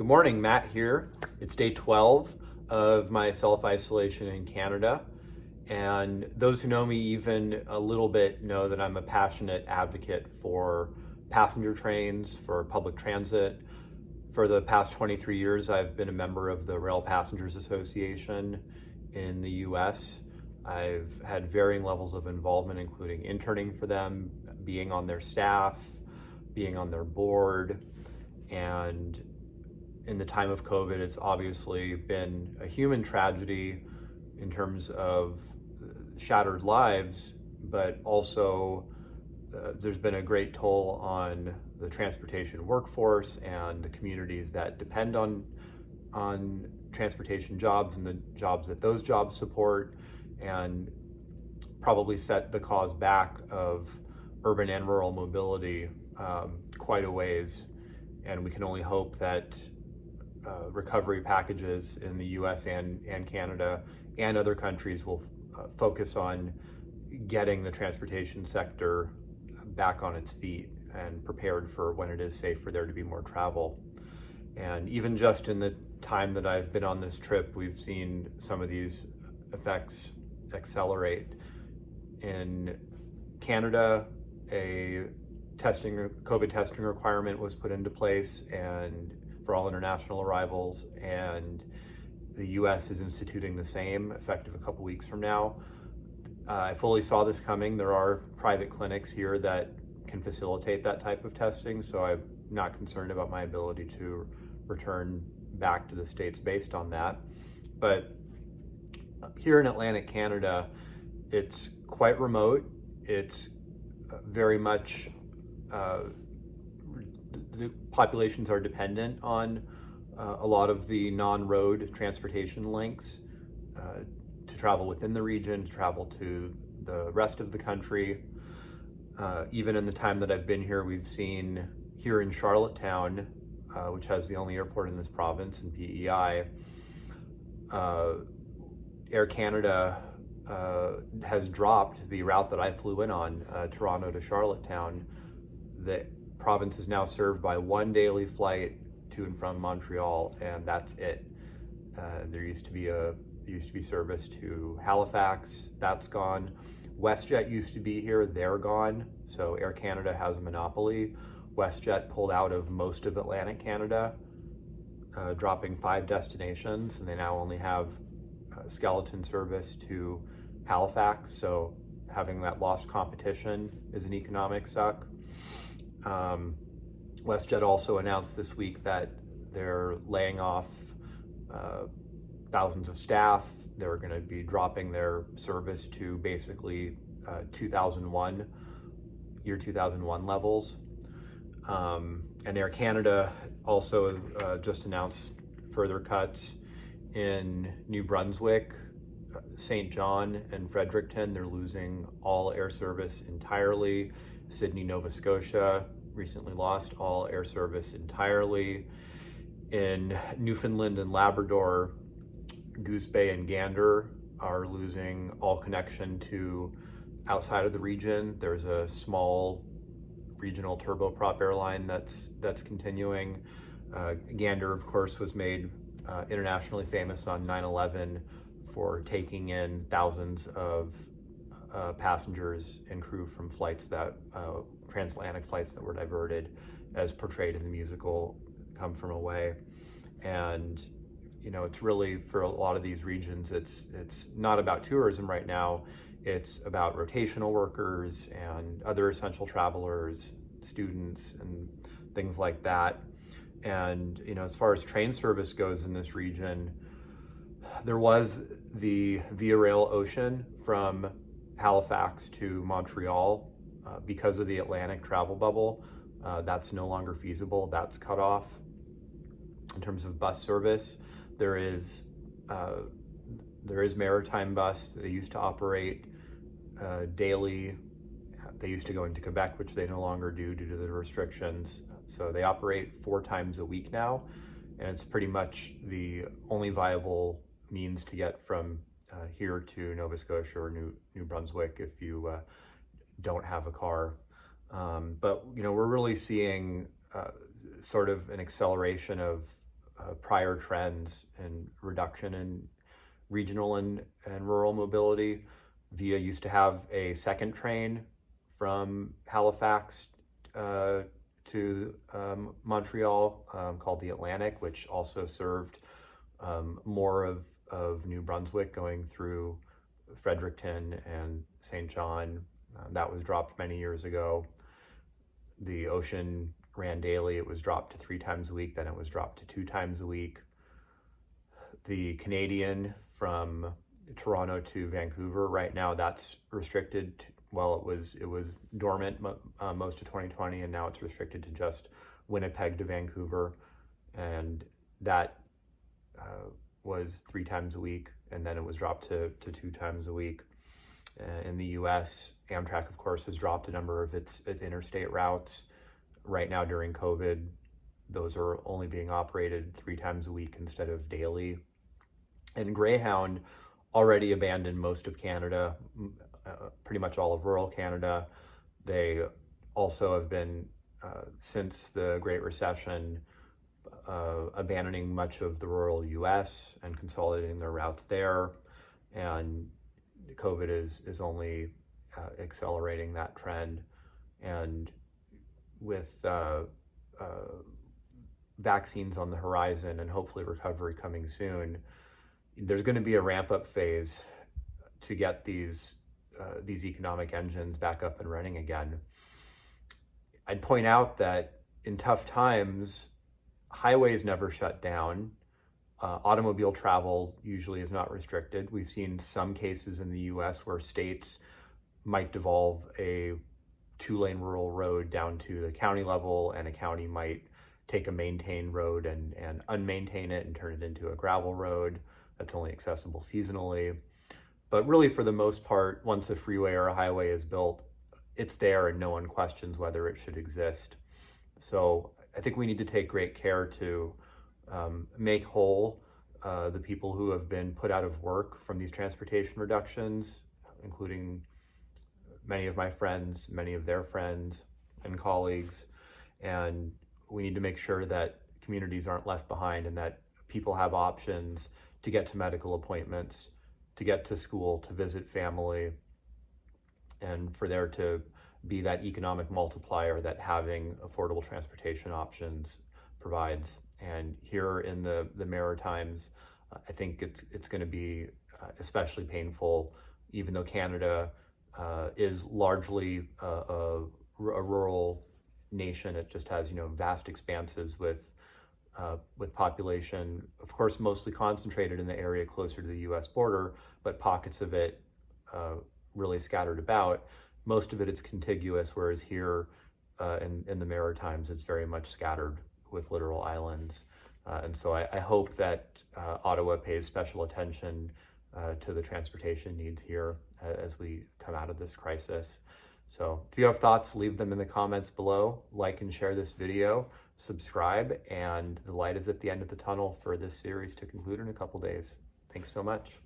Good morning, Matt here. It's day 12 of my self-isolation in Canada. And those who know me even a little bit know that I'm a passionate advocate for passenger trains, for public transit. For the past 23 years, I've been a member of the Rail Passengers Association in the US. I've had varying levels of involvement, including interning for them, being on their staff, being on their board, and in the time of COVID, it's obviously been a human tragedy in terms of shattered lives, but also there's been a great toll on the transportation workforce and the communities that depend on transportation jobs and the jobs that those jobs support, and probably set the cause back of urban and rural mobility quite a ways. And we can only hope that recovery packages in the US and Canada and other countries will focus on getting the transportation sector back on its feet and prepared for when it is safe for there to be more travel. And even just in the time that I've been on this trip, we've seen some of these effects accelerate. In Canada, a COVID testing requirement was put into place and for all international arrivals, and the US is instituting the same effective a couple weeks from now. I fully saw this coming. There are private clinics here that can facilitate that type of testing, so I'm not concerned about my ability to return back to the States based on that. But here in Atlantic Canada, it's quite remote. It's very much the populations are dependent on a lot of the non-road transportation links to travel within the region, to travel to the rest of the country. Even in the time that I've been here, we've seen here in Charlottetown, which has the only airport in this province in PEI, Air Canada has dropped the route that I flew in on, Toronto to Charlottetown. The province is now served by one daily flight to and from Montreal, and that's it. There used to be service to Halifax. That's gone. WestJet used to be here. They're gone. So Air Canada has a monopoly. WestJet pulled out of most of Atlantic Canada, dropping 5 destinations, and they now only have skeleton service to Halifax. So having that lost competition is an economic suck. WestJet also announced this week that they're laying off thousands of staff. They're going to be dropping their service to basically 2001 levels. And Air Canada also just announced further cuts in New Brunswick, St. John, and Fredericton. They're losing all air service entirely. Sydney, Nova Scotia recently lost all air service entirely. In Newfoundland and Labrador, Goose Bay and Gander are losing all connection to outside of the region. There's a small regional turboprop airline that's continuing. Gander, of course, was made internationally famous on 9/11 for taking in thousands of passengers and crew from flights that transatlantic flights that were diverted, as portrayed in the musical Come From Away. And it's really, for a lot of these regions, it's not about tourism right now. It's about rotational workers and other essential travelers, students, and things like that. And as far as train service goes in this region, there was the Via Rail Ocean from Halifax to Montreal. Because of the Atlantic travel bubble, that's no longer feasible. That's cut off. In terms of bus service, there is Maritime Bus. They used to operate daily. They used to go into Quebec, which they no longer do due to the restrictions. So they operate 4 times a week now, and it's pretty much the only viable means to get from here to Nova Scotia or New Brunswick if you don't have a car. But we're really seeing sort of an acceleration of prior trends and reduction in regional and rural mobility. VIA used to have a second train from Halifax to Montreal called the Atlantic, which also served more of New Brunswick going through Fredericton and St. John. That was dropped many years ago. The Ocean ran daily. It was dropped to 3 times a week. Then it was dropped to 2 times a week. The Canadian from Toronto to Vancouver, right now that's restricted. Well, it was dormant most of 2020, and now it's restricted to just Winnipeg to Vancouver, and that was 3 times a week, and then it was dropped to 2 times a week. In the US, Amtrak, of course, has dropped a number of its interstate routes. Right now during COVID, those are only being operated 3 times a week instead of daily. And Greyhound already abandoned most of Canada, pretty much all of rural Canada. They also have been, since the Great Recession, abandoning much of the rural US and consolidating their routes there. And COVID is only accelerating that trend. And with vaccines on the horizon and hopefully recovery coming soon, there's going to be a ramp-up phase to get these economic engines back up and running again. I'd point out that in tough times, highways never shut down. Automobile travel usually is not restricted. We've seen some cases in the US where states might devolve a 2-lane rural road down to the county level, and a county might take a maintained road and unmaintain it and turn it into a gravel road that's only accessible seasonally. But really, for the most part, once a freeway or a highway is built, it's there and no one questions whether it should exist. So I think we need to take great care to make whole the people who have been put out of work from these transportation reductions, including many of my friends, many of their friends and colleagues. And we need to make sure that communities aren't left behind and that people have options to get to medical appointments, to get to school, to visit family, and for there to be that economic multiplier that having affordable transportation options provides. And here in the Maritimes, I think it's going to be especially painful, even though Canada is largely a rural nation. It just has vast expanses with population, of course, mostly concentrated in the area closer to the US border, but pockets of it really scattered about. Most of it is contiguous, whereas here in the Maritimes, it's very much scattered with literal islands. And so I hope that Ottawa pays special attention to the transportation needs here as we come out of this crisis. So if you have thoughts, leave them in the comments below. Like and share this video, subscribe, and the light is at the end of the tunnel for this series to conclude in a couple days. Thanks so much.